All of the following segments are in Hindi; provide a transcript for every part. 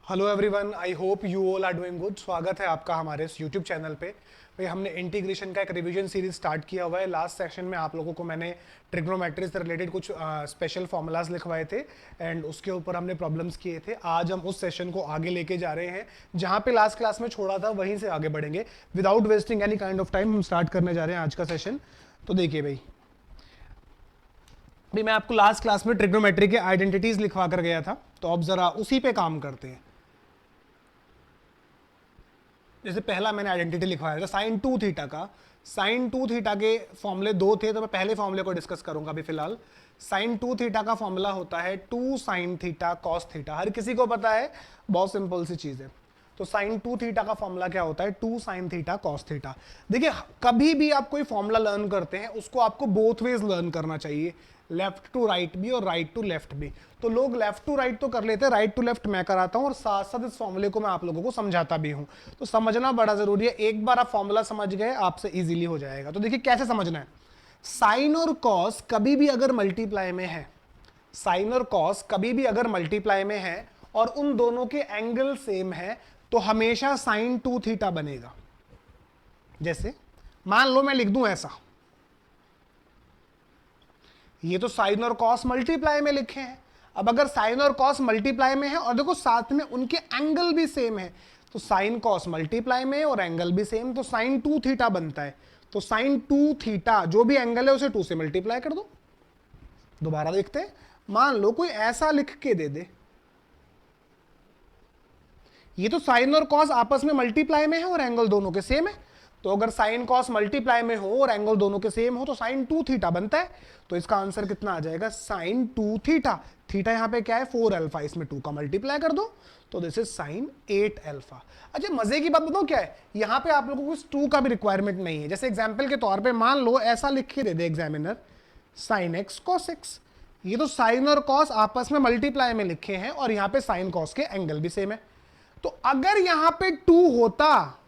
Hello everyone, I hope you all are doing good. स्वागत है आपका हमारे इस यूट्यूब चैनल पे। भाई हमने इंटीग्रेशन का एक रिवीजन सीरीज स्टार्ट किया हुआ है। लास्ट सेशन में आप लोगों को मैंने ट्रिग्नोमेट्री से रिलेटेड कुछ स्पेशल फॉर्मूलाज लिखवाए थे एंड उसके ऊपर हमने प्रॉब्लम्स किए थे। आज हम उस सेशन को आगे लेके जा रहे हैं, जहाँ पे लास्ट क्लास में छोड़ा था वहीं से आगे बढ़ेंगे। Without wasting any kind of time हम स्टार्ट करने जा रहे हैं आज का सेशन। तो देखिए भाई, अभी मैं आपको लास्ट क्लास में ट्रिग्नोमेट्री के आइडेंटिटीज लिखवा कर गया था, तो अब जरा उसी पे काम करते हैं। जैसे पहला मैंने आइडेंटिटी लिखवाया था साइन टू थीटा का। साइन टू थीटा के फॉर्मूले दो थे, तो मैं पहले फॉर्मूले को डिस्कस करूंगा अभी फिलहाल। साइन टू थीटा का फॉर्मूला होता है two sine theta cos theta. हर किसी को पता है, बहुत सिंपल सी चीज है। तो साइन टू थीटा का फॉर्मूला क्या होता है? Two sine theta cos theta. देखिए, कभी भी आप कोई फॉर्मूला लर्न करते हैं उसको आपको बोथ वेज लर्न करना चाहिए, लेफ्ट टू राइट भी और राइट टू लेफ्ट भी। तो लोग लेफ्ट टू राइट तो कर लेते हैं, राइट टू लेफ्ट मैं कराता हूं और साथ साथ इस फॉर्मूले को मैं आप लोगों को समझाता भी हूं। तो समझना बड़ा जरूरी है। एक बार आप फॉर्मूला समझ गए, आपसे इजीली हो जाएगा। तो देखिए कैसे समझना है। साइन और कॉस कभी भी अगर मल्टीप्लाई में है, साइन और कॉस कभी भी अगर मल्टीप्लाई में है और उन दोनों के एंगल सेम है, तो हमेशा साइन टू थीटा बनेगा। जैसे मान लो मैं लिख दूं ऐसा, ये तो साइन और कॉस मल्टीप्लाई में लिखे हैं। अब अगर साइन और कॉस मल्टीप्लाई में है और देखो साथ में उनके एंगल भी सेम है, तो साइन कॉस मल्टीप्लाई में और एंगल भी सेम, तो साइन टू थीटा बनता है। तो साइन टू थीटा जो भी एंगल है उसे टू से मल्टीप्लाई कर दो। दोबारा देखते हैं, मान लो कोई ऐसा लिख के दे दे, ये तो साइन और कॉस आपस में मल्टीप्लाई में है और एंगल दोनों के सेम है। तो अगर साइन कॉस मल्टीप्लाई में हो और एंगल दोनों के सेम हो तो साइन टू थीटा बनता है। तो इसका आंसर कितना आ जाएगा? Sign two theta. थीटा यहां पे क्या है? 4 अल्फा। इसमें 2 का मल्टीप्लाई कर दो तो दिस इज साइन 8 अल्फा। अच्छा, मजे की बात बताओ क्या है, यहां पे आप लोगों को 2 का भी रिक्वायरमेंट नहीं है। जैसे एग्जाम्पल के तौर पर मान लो ऐसा लिख के दे दे examiner, sine X cos X. ये तो साइन और कॉस आपस में मल्टीप्लाई में लिखे हैं और यहां पे साइन कॉस के एंगल भी सेम है। तो अगर यहां पे 2 होता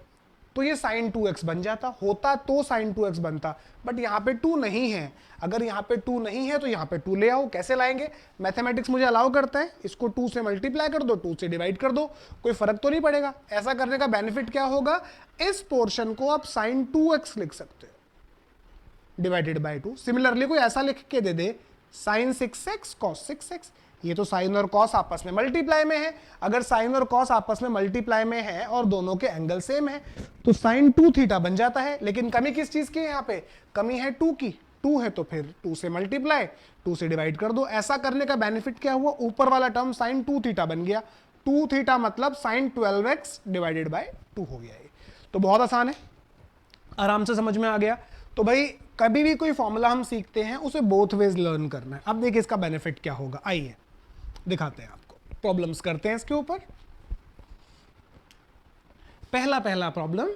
तो ये साइन 2x बन जाता, होता तो साइन 2x बनता, बट यहां पे 2 नहीं है। अगर यहां पे 2 नहीं है तो यहां पे 2 ले आओ। कैसे लाएंगे? मैथमेटिक्स मुझे अलाउ करता है, इसको 2 से मल्टीप्लाई कर दो, 2 से डिवाइड कर दो, कोई फर्क तो नहीं पड़ेगा। ऐसा करने का बेनिफिट क्या होगा? इस पोर्शन को आप साइन 2x लिख सकते हो डिवाइडेड बाई 2। सिमिलरली कोई ऐसा लिख के दे दे, साइन 6x कॉस 6x। ये तो साइन और कॉस आपस में मल्टीप्लाई में है। अगर साइन और कॉस आपस में मल्टीप्लाई में है और दोनों के एंगल सेम है तो साइन टू थीटा बन जाता है। लेकिन कमी किस चीज की है? यहाँ पे कमी है 2 की। 2 है तो फिर 2 से मल्टीप्लाई, 2 से डिवाइड कर दो। ऐसा करने का बेनिफिट क्या हुआ? ऊपर वाला टर्म साइन टू थीटा बन गया। 2 थीटा मतलब साइन 12x डिवाइडेड बाई 2 हो गया। ये तो बहुत आसान है, आराम से समझ में आ गया। तो भाई कभी भी कोई फॉर्मूला हम सीखते हैं उसे बोथ वेज लर्न करना है। अब देखिए इसका बेनिफिट क्या होगा, आइए दिखाते हैं आपको। प्रॉब्लम्स करते हैं इसके ऊपर। पहला प्रॉब्लम,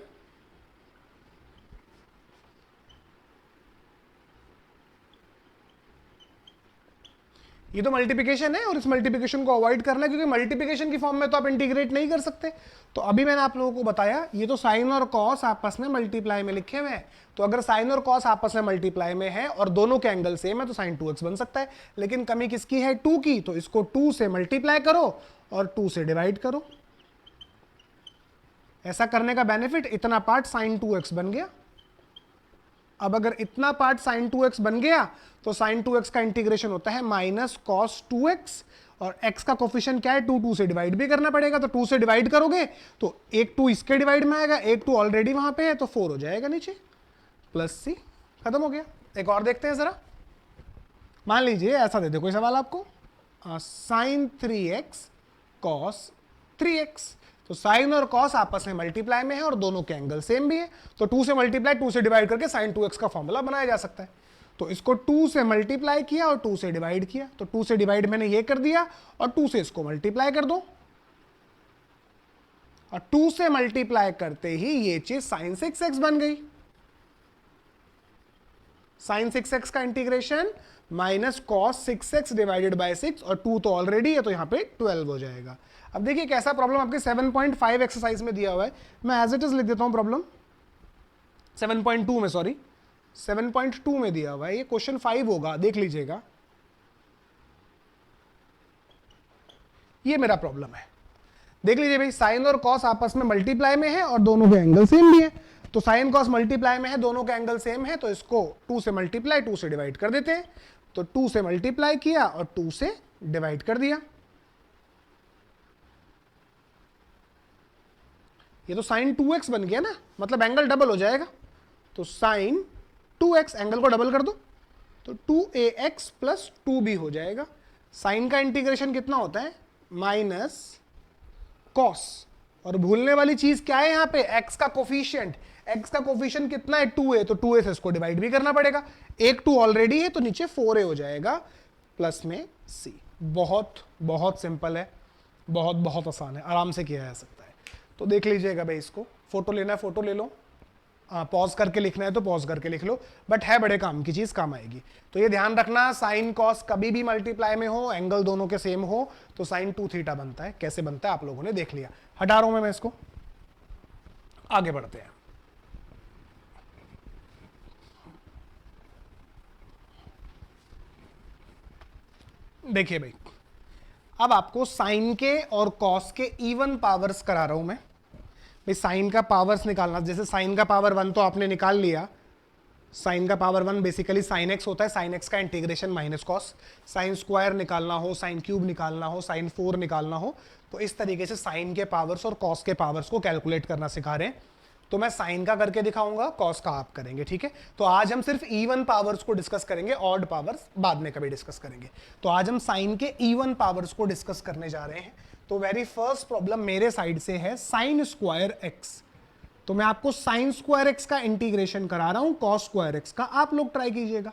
ये तो मल्टीप्लिकेशन है और इस मल्टीप्लिकेशन को अवॉइड करना है क्योंकि मल्टीप्लिकेशन की फॉर्म में तो आप इंटीग्रेट नहीं कर सकते। तो अभी मैंने आप लोगों को बताया, ये तो साइन और कॉस आपस में मल्टीप्लाई में लिखे हुए हैं। तो अगर साइन और कॉस आपस में मल्टीप्लाई में है और दोनों के एंगल सेम है तो साइन 2x बन सकता है। लेकिन कमी किसकी है? 2 की। तो इसको 2 से मल्टीप्लाई करो और 2 से डिवाइड करो। ऐसा करने का बेनिफिट, इतना पार्ट साइन 2x बन गया। अब अगर इतना पार्ट साइन 2x बन गया तो साइन 2x का इंटीग्रेशन होता है माइनस कॉस 2x, और x का कोफिशिएंट क्या है? 2, 2 से डिवाइड भी करना पड़ेगा। तो 2 से डिवाइड करोगे तो एक 2 इसके डिवाइड में आएगा, एक 2 ऑलरेडी वहां पे है, तो 4 हो जाएगा नीचे, प्लस सी। खत्म हो गया। एक और देखते हैं जरा। मान लीजिए ऐसा दे दे कोई सवाल आपको, साइन 3x कॉस 3x। तो साइन और कॉस आपस में मल्टीप्लाई में है और दोनों के एंगल सेम भी है। तो 2 से मल्टीप्लाई, 2 से डिवाइड करके साइन 2x का फॉर्मूला बनाया जा सकता है। तो इसको 2 से मल्टीप्लाई किया और 2 से डिवाइड किया। तो 2 से डिवाइड मैंने ये कर दिया और 2 से इसको मल्टीप्लाई कर दो, और 2 से मल्टीप्लाई करते ही ये चीज साइन 6x बन गई। साइन 6x का integration minus cos 6x divided by 6, और 2 तो ऑलरेडी है तो यहां पे 12 हो जाएगा। अब देखिए कैसा प्रॉब्लम आपके 7.5 एक्सरसाइज में दिया हुआ है। मैं एज इट इज लिख देता हूं प्रॉब्लम 7.2 में, सॉरी 7.2 में दिया हुआ है। ये क्वेश्चन 5 होगा, देख लीजिएगा। ये मेरा प्रॉब्लम है। देख लीजिए भाई, साइन और कॉस आपस में मल्टीप्लाई में है और दोनों के एंगल सेम भी है। तो साइन कॉस मल्टीप्लाई में है, दोनों के एंगल सेम है, तो इसको 2 से मल्टीप्लाई 2 से डिवाइड कर देते हैं। तो 2 से मल्टीप्लाई किया और 2 से डिवाइड कर दिया। ये तो साइन 2x बन गया ना, मतलब एंगल डबल हो जाएगा। तो साइन 2x, एंगल को डबल कर दो तो 2ax प्लस 2b हो जाएगा। साइन का इंटीग्रेशन कितना होता है, माइनस कॉस, और भूलने वाली चीज क्या है यहाँ पे, x का कोफिशिएंट। x का कोफिशिएंट कितना है, 2a, तो 2a से इसको डिवाइड भी करना पड़ेगा। एक 2 ऑलरेडी है तो नीचे 4a हो जाएगा, प्लस में c। बहुत बहुत सिंपल है, बहुत बहुत आसान है, आराम से किया जा सकता है। तो देख लीजिएगा भाई, इसको फोटो लेना है फोटो ले लो, पॉज करके लिखना है तो पॉज करके लिख लो, बट है बड़े काम की चीज, काम आएगी। तो ये ध्यान रखना, साइन कॉस कभी भी मल्टीप्लाई में हो, एंगल दोनों के सेम हो, तो साइन 2 थीटा बनता है। कैसे बनता है आप लोगों ने देख लिया। हटा रहा हूं मैं इसको, आगे बढ़ते हैं। देखिए भाई, अब आपको साइन के और कॉस के इवन पावर्स करा रहा हूं मैं। भाई साइन का पावर्स निकालना, जैसे साइन का पावर 1 तो आपने निकाल लिया। साइन का पावर 1 बेसिकली साइन एक्स होता है, साइन एक्स का integration minus cos. Sine square निकालना हो, साइन क्यूब निकालना हो, साइन 4 निकालना हो, तो इस तरीके से साइन के पावर्स और कॉस के पावर्स को कैलकुलेट करना सिखा रहे हैं। तो मैं साइन का करके दिखाऊंगा, कॉस का आप करेंगे, ठीक है। तो आज हम सिर्फ इवन पावर्स को डिस्कस करेंगे, ऑड पावर्स बाद में कभी डिस्कस करेंगे। तो आज हम साइन के इवन पावर्स को डिस्कस करने जा रहे हैं। तो वेरी फर्स्ट प्रॉब्लम मेरे साइड से है साइन स्क्वायर एक्स। तो मैं आपको साइन स्क्वायर एक्स का इंटीग्रेशन करा रहा हूं, कॉस स्क्वायर एक्स का आप लोग ट्राई कीजिएगा।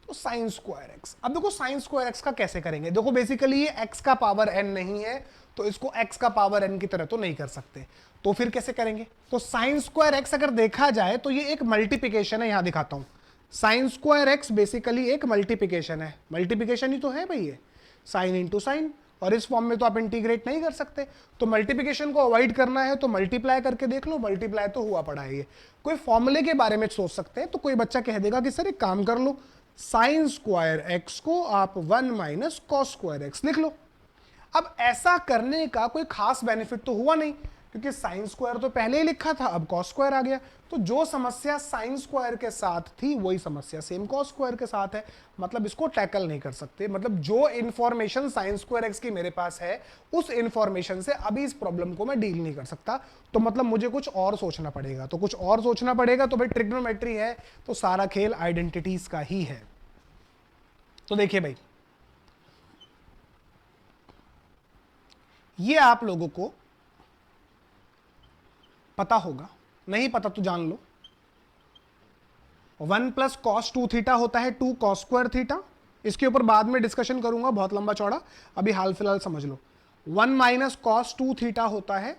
तो साइन स्क्वायर एक्स, अब देखो साइन स्क्वायर एक्स का कैसे करेंगे। देखो बेसिकली ये एक्स का पावर एन नहीं है, तो इसको एक्स का पावर एन की तरह तो नहीं कर सकते, तो फिर कैसे करेंगे। तो साइन स्क्वायर एक्स अगर देखा जाए तो ये एक मल्टीप्लिकेशन है, यहां दिखाता हूं। साइन स्क्वायर एक्स बेसिकली एक मल्टीप्लिकेशन है, मल्टीप्लिकेशन ही तो है भाई ये, साइन इंटू साइन, और इस फॉर्म में तो आप इंटीग्रेट नहीं कर सकते। तो मल्टीप्लिकेशन को अवॉइड करना है तो मल्टीप्लाई करके देख लो, मल्टीप्लाई तो हुआ पड़ा है ये। कोई फॉर्मूले के बारे में सोच सकते हैं, तो कोई बच्चा कह देगा कि सर एक काम कर लो, साइन स्क्वायर एक्स को आप 1 माइनस कॉस स्क्वायर एक्स लिख लो। अब ऐसा करने का कोई खास बेनिफिट तो हुआ नहीं, क्योंकि साइन स्क्वायर तो पहले ही लिखा था, अब कॉस स्क्वायर आ गया। तो जो समस्या साइन स्क्वायर के साथ थी वही समस्या सेम कॉस स्क्वायर के साथ है, मतलब इसको टैकल नहीं कर सकते। मतलब जो इंफॉर्मेशन साइन स्क्वायर एक्स की मेरे पास है, उस इंफॉर्मेशन से अभी इस प्रॉब्लम को मैं डील नहीं कर सकता। तो मतलब मुझे कुछ और सोचना पड़ेगा, तो कुछ और सोचना पड़ेगा। तो भाई ट्रिग्नोमेट्री है तो सारा खेल आइडेंटिटीज का ही है। तो देखिए भाई, ये आप लोगों को पता होगा, नहीं पता तो जान लो। 1 प्लस कॉस 2 थीटा होता है 2 कॉस स्क्वायर थीटा। इसके ऊपर बाद में डिस्कशन करूंगा, बहुत लंबा चौड़ा, अभी हाल फिलहाल समझ लो। 1 माइनस कॉस 2 थीटा होता है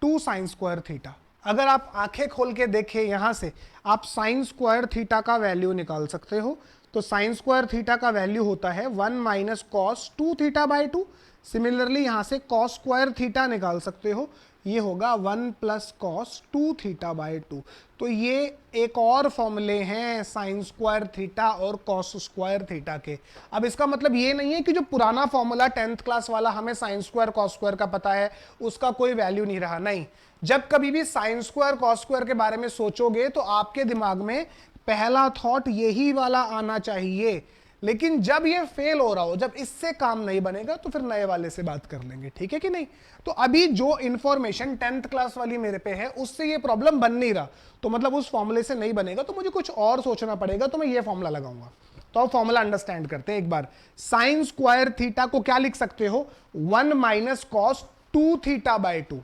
2 साइन स्क्वायर थीटा। अगर आप आंखें खोल के देखें यहां से, आप साइन स्क्वायर थीटा का वैल्यू निकाल सकते हो। तो साइन स्क्वायर थीटा का वैल्यू होता है 1 minus cos 2 theta by 2। Similarly यहां से कॉस स्क्वायर थीटा निकाल सकते हो, ये होगा 1 प्लस कॉस 2 थीटा बाई 2। तो ये एक और फॉर्मूले हैं साइन स्क्वायर थीटा और कॉस स्क्वायर थीटा के। अब इसका मतलब ये नहीं है कि जो पुराना फॉर्मूला 10th क्लास वाला हमें साइन स्क्वायर कॉस स्क्वायर का पता है उसका कोई वैल्यू नहीं रहा, नहीं। जब कभी भी साइन स्क्वायर कॉस स्क्वायर के बारे में सोचोगे तो आपके दिमाग में पहला थॉट यही वाला आना चाहिए। लेकिन जब ये फेल हो रहा हो, जब इससे काम नहीं बनेगा, तो फिर नए वाले से बात कर लेंगे, ठीक है कि नहीं। तो अभी जो इंफॉर्मेशन 10th क्लास वाली मेरे पे है उससे ये प्रॉब्लम बन नहीं रहा, तो मतलब उस फॉर्मूले से नहीं बनेगा, तो मुझे कुछ और सोचना पड़ेगा, तो मैं ये फॉर्मूला लगाऊंगा। तो अब फॉर्मूला अंडरस्टैंड करते हैं एक बार। साइन स्क्वायर थीटा को क्या लिख सकते हो, 1 minus cos 2 theta by 2।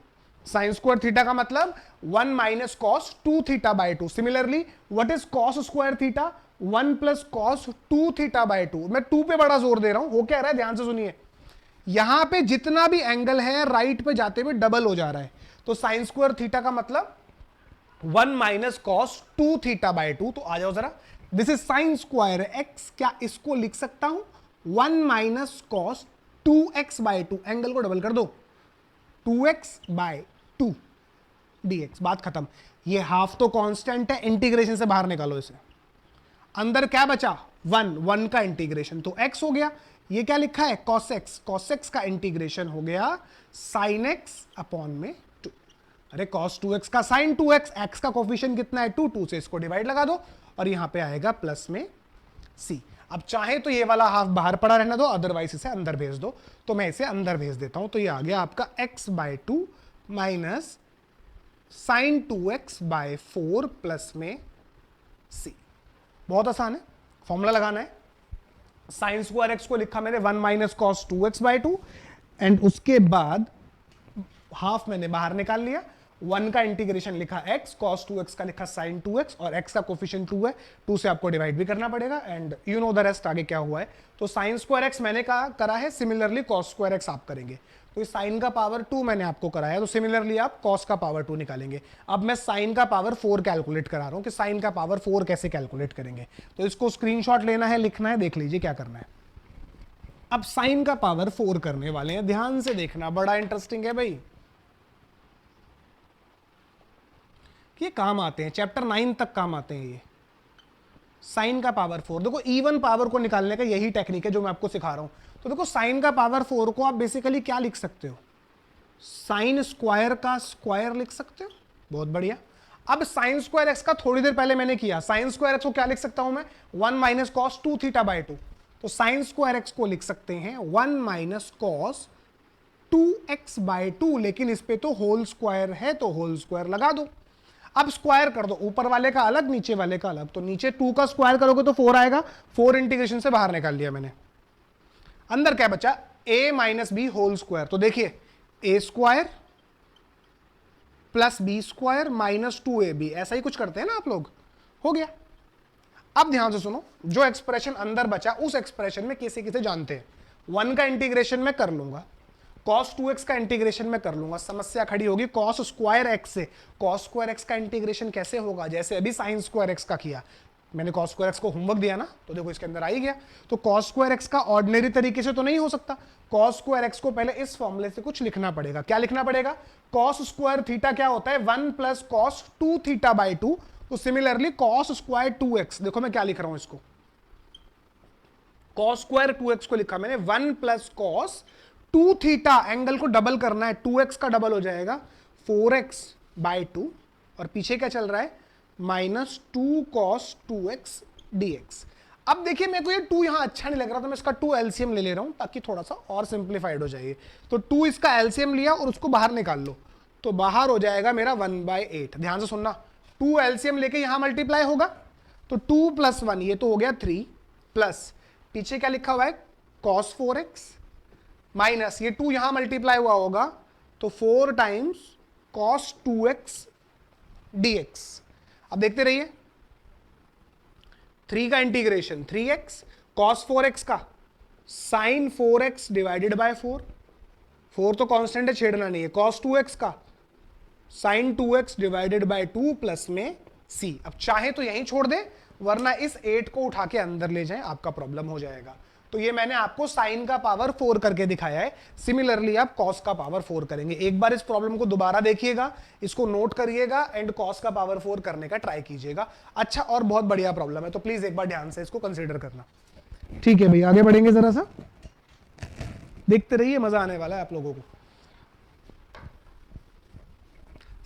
Sine square theta का मतलब 1 minus cos 2 theta by 2। Similarly what is cos square theta, 1 plus cos 2 theta by 2। मैं 2 पे बड़ा जोर दे रहा हूं, हो क्या रहा है ध्यान से सुनिए। यहां पे जितना भी एंगल है राइट पे जाते हुए डबल हो जा रहा है। तो साइन स्क्वायर थीटा का मतलब 1 माइनस कॉस 2 थीटा बाई 2। तो आ जाओ जरा, this is sine square x. क्या इसको लिख सकता हूं 1 minus cos 2x by 2। Angle को डबल कर दो, 2x बाई 2 dx, बात खत्म। ये हाफ तो कांस्टेंट है, इंटीग्रेशन से बाहर निकालो इसे। अंदर क्या बचा 1 का इंटीग्रेशन, तो x हो गया। ये क्या लिखा है cos x, cos x का इंटीग्रेशन हो गया sin x अपॉन में 2। अरे cos 2x का sin 2x, x का कोफिशिएंट कितना है 2, 2 से इसको डिवाइड लगा दो और यहां पे आएगा प्लस में c। अब चाहे तो ये वाला हाफ बाहर पड़ा रहना दो, अदरवाइज इसे अंदर भेज दो, तो मैं इसे अंदर भेज देता हूं। तो ये आ गया आपका x/2 minus sine 2x/4 plus में c। बहुत आसान है, फॉर्मूला लगाना है। साइन स्क्वायर एक्स को लिखा मैंने 1 माइनस कॉस 2x/2 एंड उसके बाद हाफ मैंने बाहर निकाल लिया, 1 का इंटीग्रेशन लिखा x, cos 2x का लिखा sin 2x और x का कोफिशिएंट 2 है, 2 से आपको डिवाइड भी करना पड़ेगा and you know the rest आगे क्या हुआ है। तो sin स्क्वायर x मैंने करा है, सिमिलरली cos स्क्वायर x आप करेंगे। तो इस sin का पावर 2 मैंने आपको कराया, तो सिमिलरली आप cos का पावर 2 निकालेंगे। अब मैं sin का पावर 4 कैलकुलेट करा रहा हूं कि sin का पावर 4 कैसे कैलकुलेट करेंगे। तो इसको स्क्रीनशॉट लेना है, लिखना है, देख लीजिए क्या करना है। अब sin का पावर 4 करने वाले हैं, ध्यान से देखना, बड़ा इंटरेस्टिंग है भाई। ये काम आते हैं, चैप्टर 9 तक काम आते हैं ये। साइन का पावर 4, देखो इवन पावर को निकालने का यही टेक्निक है जो मैं आपको सिखा रहा हूं। तो देखो साइन का पावर 4 को आप बेसिकली क्या लिख सकते हो, साइन स्क्वायर का स्क्वायर लिख सकते हो। बहुत बढ़िया। अब साइन स्क्वायर एक्स का थोड़ी देर पहले मैंने किया, साइन स्क्वायर एक्स को क्या लिख सकता हूं मैं, 1 माइनस कॉस 2 थीटा बाई 2। तो साइन स्क्वायर एक्स को लिख सकते हैं 1 माइनस कॉस 2x/2, लेकिन इस पे तो होल स्क्वायर है तो होल स्क्वायर लगा दो। अब स्क्वायर कर दो, ऊपर वाले का अलग नीचे वाले का अलग, तो नीचे 2 का स्क्वायर करोगे तो 4 आएगा, 4 इंटीग्रेशन से बाहर निकाल लिया मैंने। अंदर क्या बचा, a minus B whole square. तो देखिए a square plus B square minus 2ab, ऐसा ही कुछ करते हैं ना आप लोग, हो गया। अब ध्यान से सुनो, जो एक्सप्रेशन अंदर बचा उस एक्सप्रेशन में किसे किसे जानते हैं। 1 का इंटीग्रेशन में कर लूंगा, cos 2x का इंटीग्रेशन में कर लूंगा, समस्या खड़ी होगी cos स्क्वायर x से। cos स्क्वायर x का इंटीग्रेशन कैसे होगा, जैसे अभी sin स्क्वायर x का किया मैंने, cos स्क्वायर x को होमवर्क दिया ना, तो देखो इसके अंदर आ ही गया। तो cos स्क्वायर x का ऑर्डिनरी तरीके से तो नहीं हो सकता, cos स्क्वायर x को पहले इस फॉर्मूले से कुछ लिखना पड़ेगा। क्या लिखना पड़ेगा, cos स्क्वायर थीटा क्या होता है 1 प्लस cos 2 थीटा बाई 2। तो सिमिलरली cos स्क्वायर 2x, देखो मैं क्या लिख रहा हूं इसको, cos स्क्वायर 2x को लिखा मैंने 1 प्लस cos 2 थीटा, एंगल को डबल करना है, 2x का डबल हो जाएगा 4x बाई 2 और पीछे क्या चल रहा है माइनस 2 cos 2x dx। अब देखिए मेरे को ये 2 यहां अच्छा नहीं लग रहा, तो मैं इसका 2 एलसीएम ले रहा हूं ताकि थोड़ा सा और सिंप्लीफाइड हो जाए। तो 2 इसका एलसीएम लिया और उसको बाहर निकाल लो, तो बाहर हो जाएगा मेरा 1/8। ध्यान से सुनना, 2 एलसीएम लेके यहां मल्टीप्लाई होगा, तो 2 प्लस 1 ये तो हो गया 3, प्लस पीछे क्या लिखा हुआ है cos 4x माइनस ये 2 यहां मल्टीप्लाई हुआ होगा तो 4 टाइम्स cos 2x dx। अब देखते रहिए, 3 का इंटीग्रेशन 3x, cos 4x का sin 4x डिवाइडेड बाय 4, 4 तो कांस्टेंट है छेड़ना नहीं है, cos 2x का sin 2x divided by 2 plus में c। अब चाहे तो यहीं छोड़ दे, वरना इस 8 को उठा के अंदर ले जाएं, आपका प्रॉब्लम हो जाएगा। तो ये मैंने आपको sin का पावर 4 करके दिखाया है, सिमिलरली आप cos का पावर 4 करेंगे। एक बार इस प्रॉब्लम को दोबारा देखिएगा, इसको नोट करिएगा एंड cos का पावर 4 करने का ट्राई कीजिएगा। अच्छा और बहुत बढ़िया प्रॉब्लम है, तो प्लीज एक बार ध्यान से इसको कंसीडर करना। ठीक है भाई, आगे बढ़ेंगे, जरा सा देखते रहिए, मजा आने वाला है आप लोगों को।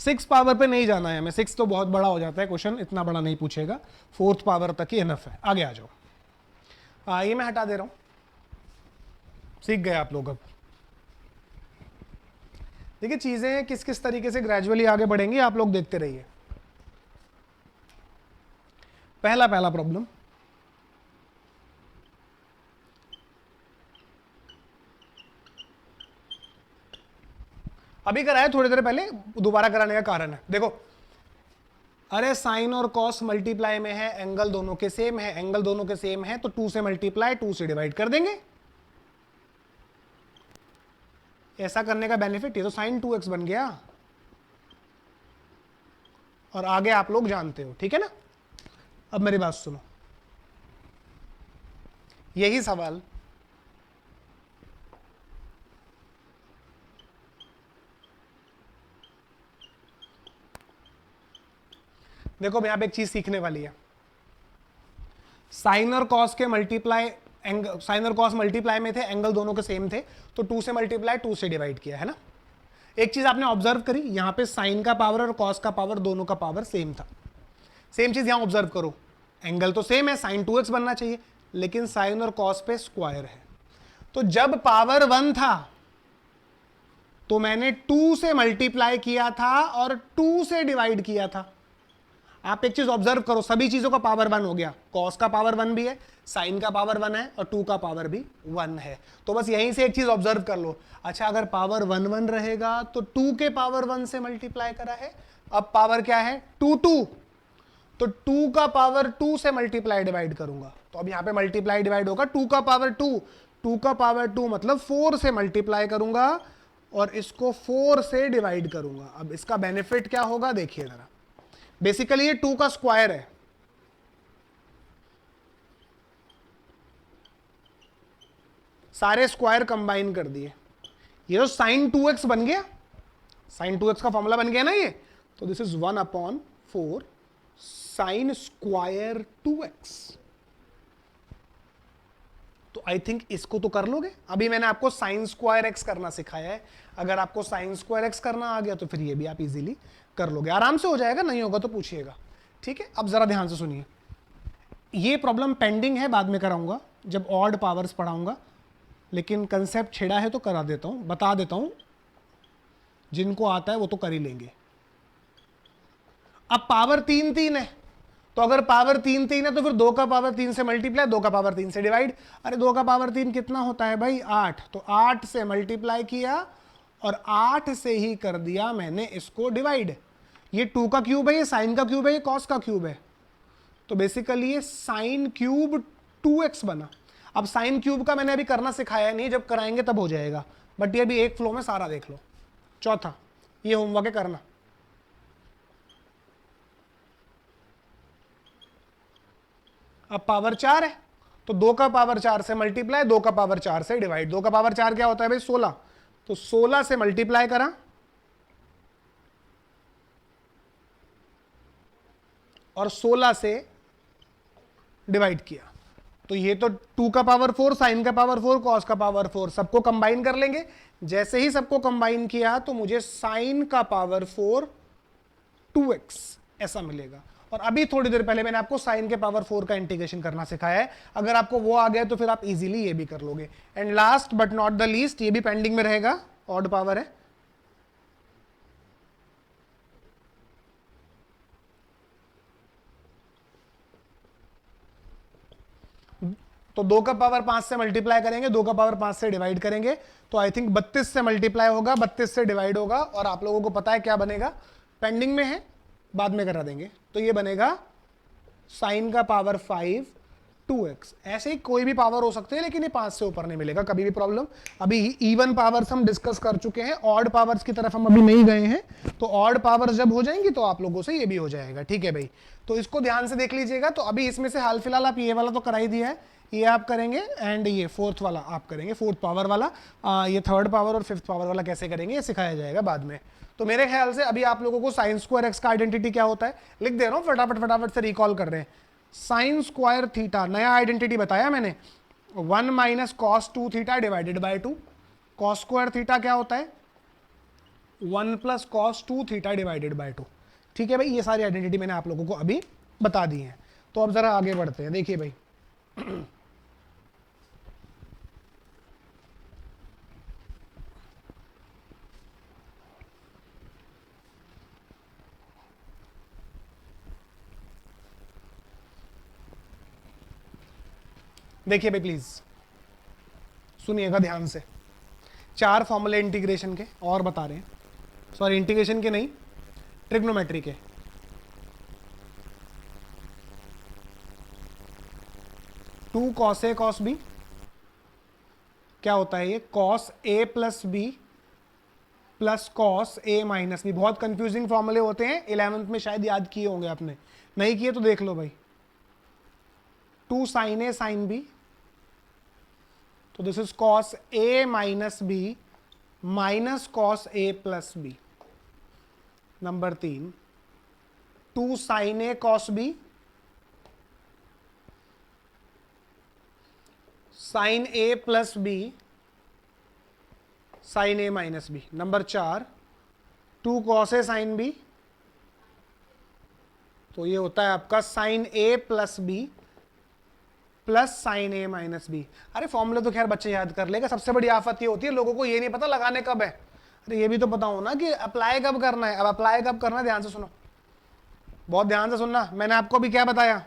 6 पावर पे नहीं जाना है हमें, 6 तो बहुत बड़ा हो जाता है क्वेश्चन, इतना बड़ा नहीं पूछेगा, 4th पावर तक ही इनफ है। आगे आ जाओ, ये मैं हटा दे रहा हूं, सीख गए आप लोग। अब देखिए चीजें किस किस तरीके से ग्रेजुअली आगे बढ़ेंगी, आप लोग देखते रहिए। पहला प्रॉब्लम, अभी कराया थोड़ी देर पहले, दोबारा कराने का कारण है, देखो अरे साइन और कॉस मल्टीप्लाई में है, एंगल दोनों के सेम है, एंगल दोनों के सेम है तो 2 से मल्टीप्लाई 2 से डिवाइड कर देंगे। ऐसा करने का बेनिफिट, ये तो साइन 2x बन गया और आगे आप लोग जानते हो, ठीक है ना। अब मेरी बात सुनो, यही सवाल देखो यहां पे एक चीज सीखने वाली है, साइन और कॉस के मल्टीप्लाई साइन और कॉस मल्टीप्लाई में थे, एंगल दोनों के सेम थे, तो 2 से मल्टीप्लाई 2 से डिवाइड किया है ना। एक चीज आपने ऑब्जर्व करी, यहां पे साइन का पावर और कॉस का पावर दोनों का पावर सेम था। सेम चीज यहां ऑब्जर्व करो, एंगल तो सेम है, साइन 2x बनना चाहिए, लेकिन साइन और कॉस पे स्क्वायर है। तो जब पावर 1 था तो मैंने 2 से मल्टीप्लाई किया था और 2 से डिवाइड किया था। आप एक चीज ऑब्जर्व करो, सभी चीजों का पावर 1 हो गया, कॉस का पावर 1 भी है, साइन का पावर 1 है और 2 का पावर भी 1 है। तो बस यहीं से एक चीज ऑब्जर्व कर लो, अच्छा अगर पावर 1 1 रहेगा तो 2 के पावर 1 से मल्टीप्लाई करा है, अब पावर क्या है 2 2, तो 2 का पावर 2 से मल्टीप्लाई डिवाइड करूंगा, तो अब यहां पे मल्टीप्लाई डिवाइड होगा 2 का पावर 2, 2 का पावर 2 मतलब 4 से मल्टीप्लाई करूंगा और इसको 4 से डिवाइड करूंगा। अब इसका बेनिफिट क्या होगा देखिए जरा, बेसिकली ये 2 का स्क्वायर है, सारे स्क्वायर कंबाइन कर दिए, ये तो साइन 2x बन गया, साइन 2x का फॉर्मूला बन गया ना ये, तो this is 1/4 sine square 2x। तो आई थिंक इसको तो कर लोगे, अभी मैंने आपको साइन स्क्वायर x करना सिखाया है, अगर आपको साइन स्क्वायर x करना आ गया तो फिर ये भी आप इजीली कर लोगे, आराम से हो जाएगा, नहीं होगा तो पूछिएगा, ठीक है। अब जरा ध्यान से सुनिए, ये प्रॉब्लम पेंडिंग है, बाद में कराऊंगा जब ऑड पावर्स पढ़ाऊंगा, लेकिन कंसेप्ट छेड़ा है तो करा देता हूं, बता देता हूं, जिनको आता है वो तो कर ही लेंगे। अब पावर 3 3 है, तो अगर पावर 3 3 है तो फिर 2 का पावर 3 से मल्टीप्लाई, 2 का पावर 3 से डिवाइड, अरे 2 का पावर 3 कितना होता है भाई 8, तो 8 से मल्टीप्लाई किया और 8 से ही कर दिया मैंने इसको डिवाइड। ये 2 का क्यूब है, ये साइन का क्यूब है, ये कॉस का क्यूब है, तो बेसिकली ये साइन क्यूब 2x बना। अब साइन क्यूब का मैंने अभी करना सिखाया नहीं, जब कराएंगे तब हो जाएगा, बट ये भी एक फ्लो में सारा देख लो। चौथा, ये होमवर्क है करना, अब पावर 4 है तो 2 का पावर 4 से मल्टीप्लाई, 2 का पावर 4 से डिवाइड, 2 का पावर 4 क्या होता है भाई 16, तो 16 से मल्टीप्लाई करा और 16 से डिवाइड किया, तो ये तो 2 का पावर 4, साइन का पावर 4, कॉस का पावर 4, सबको कंबाइन कर लेंगे। जैसे ही सबको कंबाइन किया तो मुझे साइन का पावर 4 2x ऐसा मिलेगा। और अभी थोड़ी देर पहले मैंने आपको साइन के पावर 4 का इंटीग्रेशन करना सिखाया है, अगर आपको वो आ गया तो फिर आप इजीली ये भी कर लोगे। And last but not the least, ये भी पेंडिंग में रहेगा, ऑड पावर है, तो 2 का पावर 5 से मल्टीप्लाई करेंगे, 2 का पावर 5 से डिवाइड करेंगे, तो आई थिंक 32 से मल्टीप्लाई होगा, 32 से डिवाइड होगा, और आप लोगों को पता है क्या बनेगा, पेंडिंग में है बाद में करा देंगे, तो ये बनेगा साइन का पावर 5 2x। ऐसे ही कोई भी पावर हो सकते हैं, लेकिन ये 5 से ऊपर नहीं मिलेगा कभी भी प्रॉब्लम। अभी इवन पावर्स हम डिस्कस कर चुके हैं, ऑड पावर्स की तरफ हम अभी नहीं गए हैं, तो ऑड पावर्स जब हो जाएंगी तो आप लोगों से ये भी हो जाएगा, ठीक है भाई। तो इसको ध्यान से देख लीजिएगा। तो अभी इसमें से हाल फिलहाल आप ये वाला तो करा ही दिया है, ये आप करेंगे, एंड ये फोर्थ वाला आप करेंगे, फोर्थ पावर वाला, ये थर्ड पावर और फिफ्थ पावर वाला कैसे करेंगे ये सिखाया जाएगा बाद में। तो मेरे ख्याल से अभी आप लोगों को साइन स्क्वायर एक्स का आइडेंटिटी क्या होता है लिख दे रहा हूँ, फटाफट फटाफट से रिकॉल कर रहे हैं। साइन स्क्वायर थीटा, नया आइडेंटिटी बताया मैंने, 1 minus cos 2 theta divided by 2। Cos square theta क्या होता है 1 plus cos 2 theta divided by 2। ठीक है भाई, ये सारी आइडेंटिटी मैंने आप लोगों को अभी बता दी है। तो अब जरा आगे बढ़ते हैं, देखिए भाई देखिए भाई प्लीज सुनिएगा ध्यान से, 4 फॉर्मूले इंटीग्रेशन के और बता रहे हैं, सॉरी इंटीग्रेशन के नहीं, ट्रिग्नोमेट्री के। Two cos A cos B क्या होता है, ये cos A plus B plus cos A minus B. बहुत कंफ्यूजिंग फॉर्मूले होते हैं, 11th में शायद याद किए होंगे आपने, नहीं किए तो देख लो भाई। 2 साइन ए साइन बी, तो this is cos A minus B minus cos A plus B. Number 3 2 sine A cos B sine A plus B sine A minus B. Number 4 2 cos A sine B, तो ये होता है आपका sine A plus B plus sine A minus B. अरे फॉर्मूले तो खैर बच्चे याद कर लेगा, सबसे बड़ी आफत ये होती है लोगों को ये नहीं पता लगाने कब है। अरे ये भी तो पता हो ना कि अप्लाई कब करना है। अब अप्लाई कब करना है, ध्यान से सुनो, बहुत ध्यान से सुनना। मैंने आपको भी क्या बताया,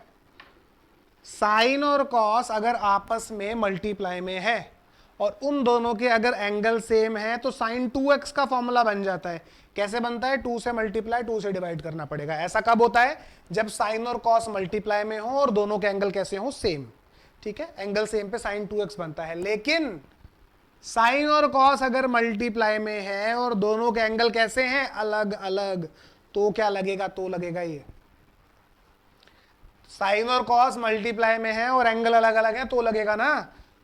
साइन और कॉस अगर आपस में मल्टीप्लाई में है और उन दोनों के अगर एंगल सेम है तो साइन 2x का फॉर्मूला बन जाता है। कैसे बनता है, 2 से मल्टीप्लाई 2 से डिवाइड करना पड़ेगा। ऐसा कब होता है, जब साइन और कॉस मल्टीप्लाई में हो और दोनों के एंगल कैसे हो, सेम। ठीक है, एंगल सेम पे साइन 2x बनता है। लेकिन साइन और कॉस अगर मल्टीप्लाई में है और दोनों के एंगल कैसे हैं, अलग अलग, तो क्या लगेगा, तो लगेगा ये। साइन और कॉस मल्टीप्लाई में है और एंगल अलग अलग है तो लगेगा ना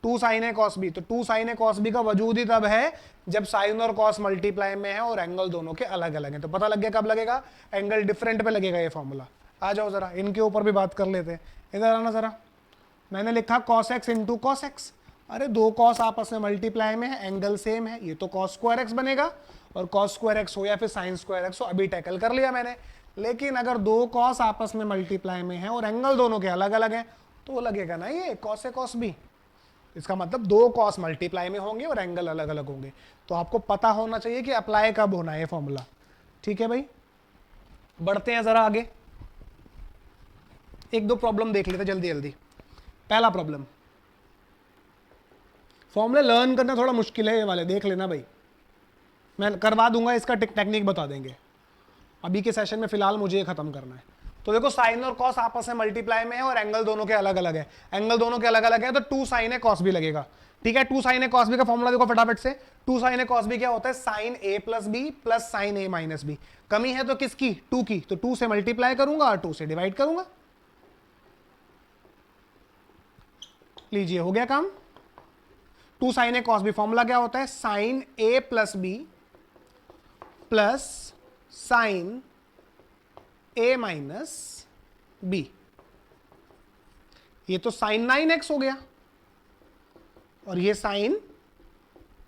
2 साइन ए कॉस बी। तो 2 साइन ए कॉस बी का वजूद ही तब है जब साइन और कॉस मल्टीप्लाई में है और एंगल दोनों के अलग अलग हैं। तो पता लग गया कब लगेगा, एंगल डिफरेंट पे लगेगा ये फॉर्मूला। आ जाओ जरा इनके ऊपर भी बात कर लेते हैं। इधर आना जरा, मैंने लिखा cos x into cos x. अरे 2 कॉस आपस में मल्टीप्लाई में है, एंगल सेम है, ये तो cos स्क्वायर x बनेगा। और cos स्क्वायर x हो या फिर sin स्क्वायर x हो, अभी टैकल कर लिया मैंने। लेकिन अगर 2 कॉस आपस में मल्टीप्लाई में है और एंगल दोनों के अलग अलग हैं तो लगेगा ना ये cos ए cos b। इसका मतलब 2 कॉस मल्टीप्लाई में होंगे और एंगल अलग अलग होंगे। तो आपको पता होना चाहिए कि अप्लाई कब होना है ये फॉर्मूला। ठीक है भाई, बढ़ते हैं जरा आगे, एक दो प्रॉब्लम देख लेते जल्दी जल्दी। पहला प्रॉब्लम, फॉर्मूले लर्न करना थोड़ा मुश्किल है ये वाले, देख लेना भाई, मैं करवा दूंगा, इसका टेक्निक बता देंगे। अभी के सेशन में फिलहाल मुझे ये खत्म करना है। तो देखो साइन और कॉस आपस में मल्टीप्लाई में है और एंगल दोनों के अलग अलग है। एंगल दोनों के अलग अलग है तो 2 साइन ए कॉस बी लगेगा। ठीक है, 2 साइन ए कॉस बी का फॉर्मूला देखो फटाफट से। 2 साइन ए कॉस बी क्या होता है, sign A plus B plus sine A minus B. कमी है तो किसकी, 2 की, तो 2 से मल्टीप्लाई करूंगा और 2 से डिवाइड करूंगा। लीजिए हो गया काम। 2 sine A cos B formula क्या होता है, sign A plus B plus sine A minus B. ये तो साइन 9x हो गया और ये साइन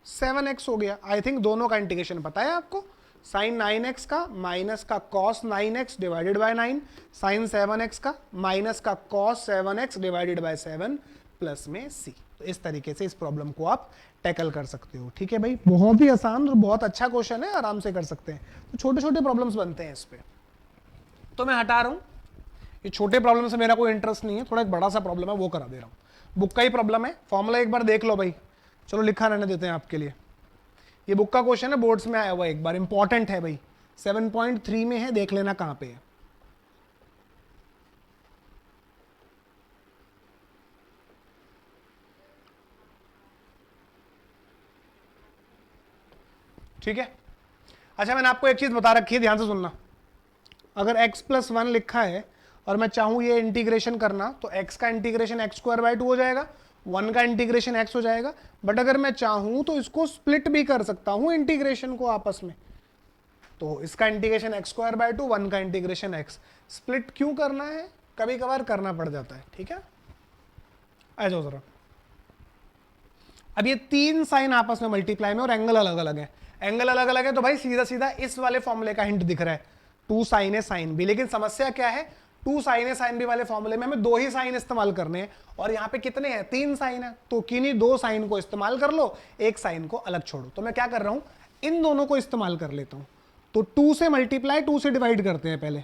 7x हो गया। आई थिंक दोनों का इंटीग्रेशन पता है आपको। साइन 9x का माइनस का cos 9x divided by 9, sign 7x का माइनस का cos 7x divided by 7 plus में c। तो इस तरीके से इस प्रॉब्लम को आप टैकल कर सकते हो। ठीक है भाई, बहुत ही आसान और बहुत अच्छा क्वेश्चन है, आराम से कर सकते हैं। तो छोटे छोटे प्रॉब्लम्स बनते हैं इस पे, तो मैं हटा रहा हूं। ये छोटे प्रॉब्लम से मेरा कोई इंटरेस्ट नहीं है, थोड़ा एक बड़ा सा प्रॉब्लम है वो करा दे रहा हूं। बुक का ही प्रॉब्लम है, फॉर्मूला एक बार देख लो भाई। चलो लिखा रहने देते हैं आपके लिए। ये बुक का क्वेश्चन है, बोर्ड्स में आया हुआ एक बार, इंपॉर्टेंट है भाई, 7.3 में है, देख लेना कहां पे है। ठीक है, अच्छा मैंने आपको एक चीज बता रखी है, ध्यान से सुनना। अगर x प्लस 1 लिखा है और मैं चाहूं ये इंटीग्रेशन करना तो x का इंटीग्रेशन एक्स स्क्वायर बाय 2 हो जाएगा, 1 का इंटीग्रेशन x हो जाएगा। बट अगर मैं चाहूं तो इसको स्प्लिट भी कर सकता हूं इंटीग्रेशन को आपस में। तो इसका इंटीग्रेशन एक्स स्क्वायर बाय 2, 1 का इंटीग्रेशन x। स्प्लिट क्यों करना है, कभी कभार करना पड़ जाता है। ठीक है, आ जाओ जरा। अब ये 3 साइन आपस में मल्टीप्लाई में और एंगल अलग अलग है। एंगल अलग अलग है तो भाई सीधा सीधा इस वाले फॉर्मूले का हिंट दिख रहा है, 2 साइन ए साइन बी। लेकिन समस्या क्या है, 2 साइन ए साइन बी वाले फॉर्मूले में हमें 2 ही साइन इस्तेमाल करने हैं और यहाँ पे कितने हैं, 3 साइन है। तो किन्हीं 2 साइन को इस्तेमाल कर लो, एक साइन को अलग छोड़ो। तो मैं क्या कर रहा हूं, इन दोनों को इस्तेमाल कर लेता हूं। तो 2 से मल्टीप्लाई 2 से डिवाइड करते हैं पहले।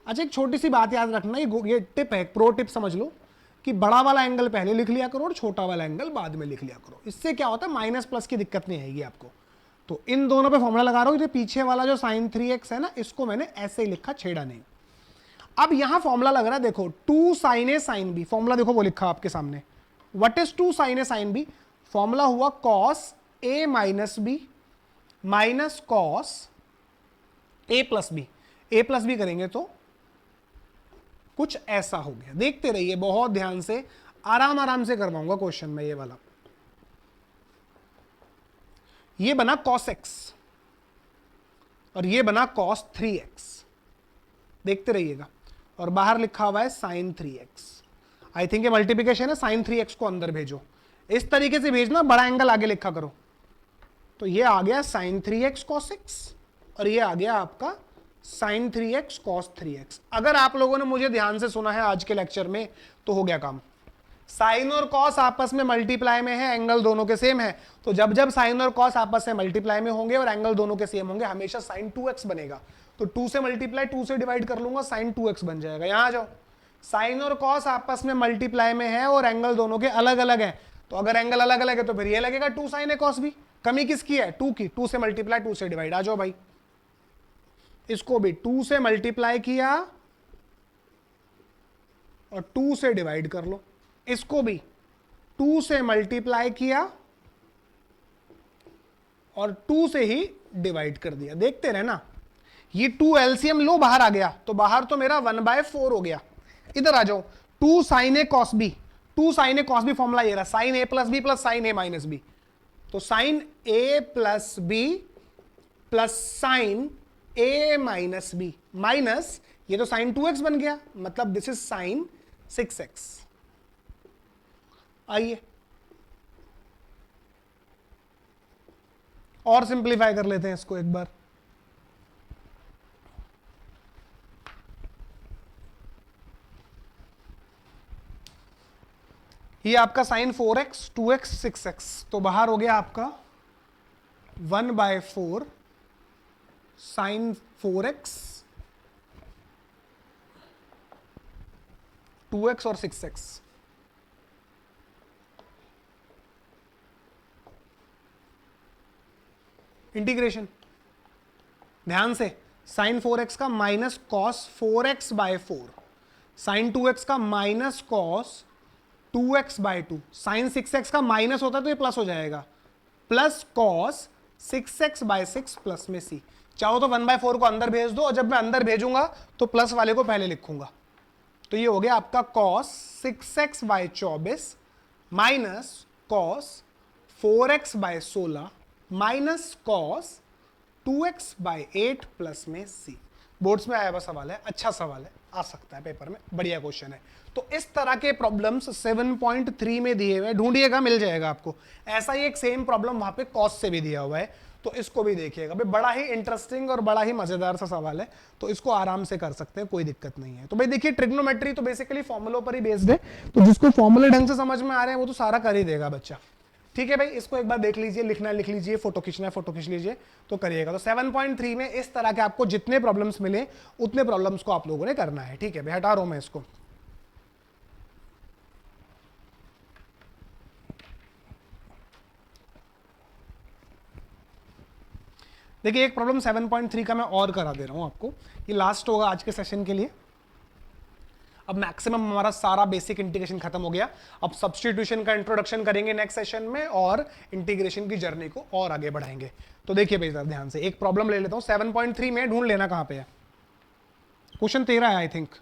अच्छा एक छोटी सी बात याद रखना, ये टिप है, प्रो टिप समझ लो, कि बड़ा वाला एंगल पहले लिख लिया करो और छोटा वाला एंगल बाद में लिख लिया करो। इससे क्या होता है, माइनस प्लस की दिक्कत नहीं आएगी आपको। तो इन दोनों पे फॉर्मूला लगा रहा हूं, ये पीछे वाला जो साइन 3x है ना, इसको मैंने ऐसे ही लिखा, छेड़ा नहीं। अब यहां फॉर्मूला लग रहा है, देखो 2 sine A sine B, formula देखो वो लिखा आपके सामने। What is 2 sine A sine B, formula हुआ cos A minus B minus cos A plus B. A plus B करेंगे तो कुछ ऐसा हो गया। देखते रहिए बहुत ध्यान से, आराम आराम से करवाऊंगा क्वेश्चन में। ये वाला ये बना cos x और ये बना cos 3x, देखते रहिएगा। और बाहर लिखा हुआ है sin 3x। आई थिंक ये मल्टीप्लिकेशन है, sin 3x को अंदर भेजो। इस तरीके से भेजना, बड़ा एंगल आगे लिखा करो। तो ये आ गया sin 3x cos x और ये आ गया आपका sin 3x cos 3x। अगर आप लोगों ने मुझे ध्यान से सुना है आज के लेक्चर में तो हो गया काम। साइन और कॉस आपस में मल्टीप्लाई में है, एंगल दोनों के सेम है, तो जब जब साइन और कॉस आपस में मल्टीप्लाई में होंगे और एंगल दोनों के सेम होंगे, हमेशा साइन 2x बनेगा। तो 2 से मल्टीप्लाई 2 से डिवाइड कर लूंगा, साइन 2x बन जाएगा। यहां आ जाओ, साइन और कॉस आपस में मल्टीप्लाई में है और एंगल दोनों के अलग अलग है, तो अगर एंगल अलग अलग है तो फिर ये लगेगा 2 साइन ए कॉस बी। कमी किसकी है? 2 की। 2 से मल्टीप्लाई 2 से डिवाइड। आ जाओ भाई, इसको भी 2 से मल्टीप्लाई किया और 2 से डिवाइड कर लो, इसको भी 2 से मल्टीप्लाई किया और 2 से ही डिवाइड कर दिया। देखते रहना, ये 2 एलसीएम लो, बाहर आ गया, तो बाहर तो मेरा 1/4 हो गया। इधर आ जाओ, 2 sine A cos B, 2 sine A cos B formula ये रहा, sign A plus B plus sine A minus B. तो sign A plus B plus sine A minus B minus, ये तो साइन 2x बन गया, मतलब दिस इज साइन 6x। आइए और सिंप्लीफाई कर लेते हैं इसको एक बार। ये आपका साइन 4x 2x 6x, तो बाहर हो गया आपका 1/4 साइन 4x 2x और 6x। इंटीग्रेशन ध्यान से, साइन 4x का minus cos 4x/4, sign 2x का minus cos 2x/2, sign 6x का माइनस होता है तो ये प्लस हो जाएगा, प्लस कॉस 6x/6 प्लस में c। चाहो तो 1/4 को अंदर भेज दो, और जब मैं अंदर भेजूंगा तो प्लस वाले को पहले लिखूंगा। तो ये हो गया आपका cos 6x/24 minus cos 4x/16 minus cos 2x/8 plus में c। बोर्ड्स में आया हुआ सवाल है, अच्छा सवाल है, आ सकता है पेपर में, बढ़िया क्वेश्चन है। तो इस तरह के प्रॉब्लम्स 7.3 में दिए हुए हैं, ढूंढिएगा मिल जाएगा आपको। ऐसा ही एक सेम प्रॉब्लम वहां पे कॉस से भी दिया हुआ है, तो इसको भी देखिएगा भाई, बड़ा ही इंटरेस्टिंग और बड़ा ही मजेदार सा सवाल है, तो इसको आराम से कर सकते हैं, कोई दिक्कत नहीं है। तो भाई देखिए, ट्रिग्नोमेट्री तो बेसिकली फॉर्मुलों पर ही बेस्ड है, तो जिसको फॉर्मूले ढंग से समझ में आ रहे हैं वो तो सारा कर ही देगा बच्चा। ठीक है भाई, इसको एक बार देख लीजिए, लिखना लिख लीजिए, फोटो खींचना है फोटो खींच लीजिए, तो करिएगा। तो 7.3 में इस तरह के आपको जितने प्रॉब्लम्स मिले उतने प्रॉब्लम्स को आप लोगों ने करना है। ठीक है भाई, हटा रहा हूं मैं इसको। देखिए, एक प्रॉब्लम 7.3 का मैं और करा दे रहा हूं आपको, ये लास्ट होगा आज के सेशन के लिए। अब मैक्सिमम हमारा सारा बेसिक इंटीग्रेशन खत्म हो गया, अब सब्स्टिट्यूशन का इंट्रोडक्शन करेंगे नेक्स्ट सेशन में, और इंटीग्रेशन की जर्नी को और आगे बढ़ाएंगे। तो देखिए भाई जरा ध्यान से, एक प्रॉब्लम ले लेता हूं 7.3 में, ढूंढ लेना कहां पे है। क्वेश्चन 13 है आई थिंक।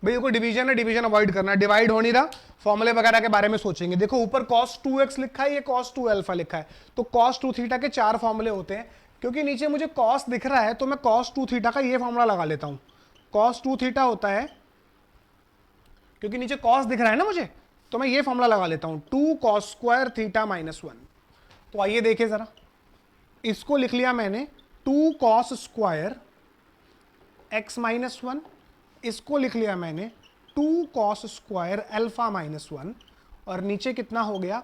भाई देखो, डिवीजन है, डिवीजन अवॉइड करना है, डिवाइड हो नहीं रहा, फॉर्मूले वगैरह के बारे में सोचेंगे। देखो ऊपर cos 2x लिखा है, ये cos 2 अल्फा लिखा है, तो cos 2 थीटा के 4 फॉर्मूले होते हैं। क्योंकि नीचे मुझे cos दिख रहा है तो मैं cos 2 थीटा का ये फॉर्मूला लगा लेता हूं। cos 2 थीटा होता है, क्योंकि नीचे cos दिख रहा है ना मुझे, तो मैं ये फॉर्मूला लगा लेता हूं, 2 cos स्क्वायर थीटा माइनस 1। तो आइए देखें जरा, इसको लिख लिया मैंने 2 cos स्क्वायर x माइनस 1, इसको लिख लिया मैंने 2 cos स्क्वायर अल्फा माइनस 1, और नीचे कितना हो गया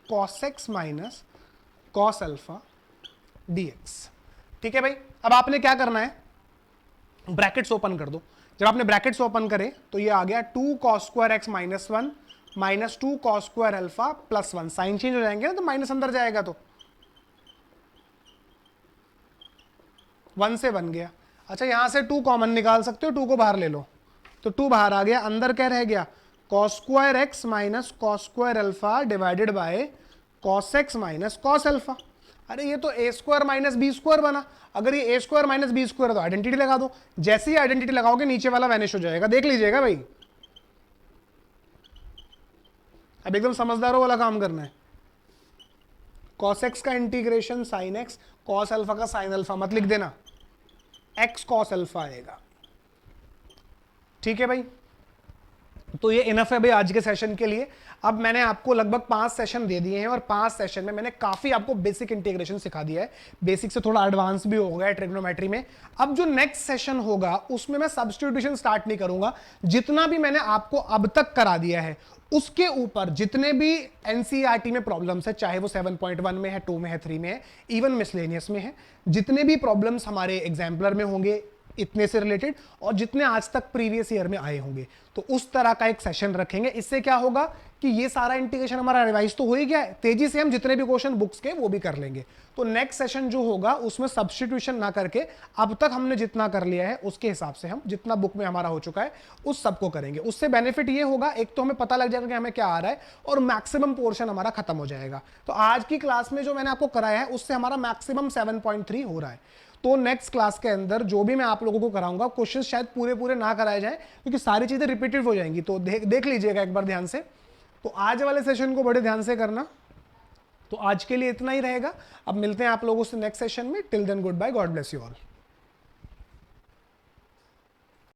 cos x minus cos alpha dx। ठीक है भाई, अब आपने क्या करना है, ब्रैकेट्स ओपन कर दो। जब आपने ब्रैकेट्स ओपन करे तो ये आ गया 2 cos square x minus 1 minus 2 cos square alpha plus 1। Sign change हो जाएंगे ना, तो माइनस अंदर जाएगा, तो 1 से 1 गया। अच्छा, यहां से 2 कॉमन निकाल सकते हो, 2 को बाहर ले लो, तो 2 बाहर आ गया, अंदर क्या रह गया cos square x minus cos square alpha divided by cos x minus cos alpha. अरे ये तो a square minus B square बना, अगर ये a square minus B square तो आइडेंटिटी लगा दो, जैसे ही आइडेंटिटी लगाओगे नीचे वाला वैनिश हो जाएगा, देख लीजिएगा भाई। अब एकदम समझदारों वाला काम करना है। cos x का integration sin x, cos alpha का sin अल्फा मत लिख देना, x cos अल्फा आएगा। ठीक है भाई, तो ये इनफ है भाई आज के सेशन के लिए। अब मैंने आपको लगभग 5 सेशन दे दिए हैं और 5 सेशन में मैंने काफी आपको बेसिक इंटीग्रेशन सिखा दिया है, बेसिक से थोड़ा एडवांस भी हो गया है ट्रिग्नोमेट्री में। अब जो नेक्स्ट सेशन होगा उसमें मैं सब्स्टिट्यूशन स्टार्ट नहीं करूंगा, जितना भी मैंने आपको अब तक करा दिया है उसके ऊपर जितने भी एनसीईआरटी में प्रॉब्लम्स है, चाहे वो 7.1 में है, 2 में है, 3 में है, इवन मिसलेनियस में है, जितने भी प्रॉब्लम्स हमारे एग्जाम्पलर में होंगे इतने से रिलेटेड और जितने आज तक प्रीवियस ईयर में आए होंगे, तो उस तरह का एक सेशन रखेंगे। इससे क्या होगा कि ये सारा इंटीग्रेशन हमारा रिवाइज तो हो ही गया है, तेजी से हम जितने भी क्वेश्चन बुक्स के वो भी कर लेंगे। तो नेक्स्ट सेशन जो होगा उसमें सब्स्टिट्यूशन ना करके अब तक हमने जितना कर लिया है उसके हिसाब से हम जितना बुक में हमारा हो चुका है उस सबको करेंगे। उससे बेनिफिट ये होगा, एक तो हमें पता लग जाएगा कि हमें क्या आ रहा है और मैक्सिमम पोर्शन हमारा खत्म हो जाएगा। तो आज की क्लास में जो मैंने आपको कराया है उससे हमारा मैक्सिमम 7.3 हो रहा है। तो नेक्स्ट क्लास के अंदर जो भी मैं आप लोगों को कराऊंगा क्वेश्चन शायद पूरे पूरे ना कराए जाए क्योंकि सारी चीजें रिपीटेड हो जाएंगी, तो देख लीजिएगा एक बार ध्यान से। तो आज वाले सेशन को बड़े ध्यान से करना। तो आज के लिए इतना ही रहेगा, अब मिलते हैं आप लोगों से नेक्स्ट सेशन में। Till then good bye, God bless you all.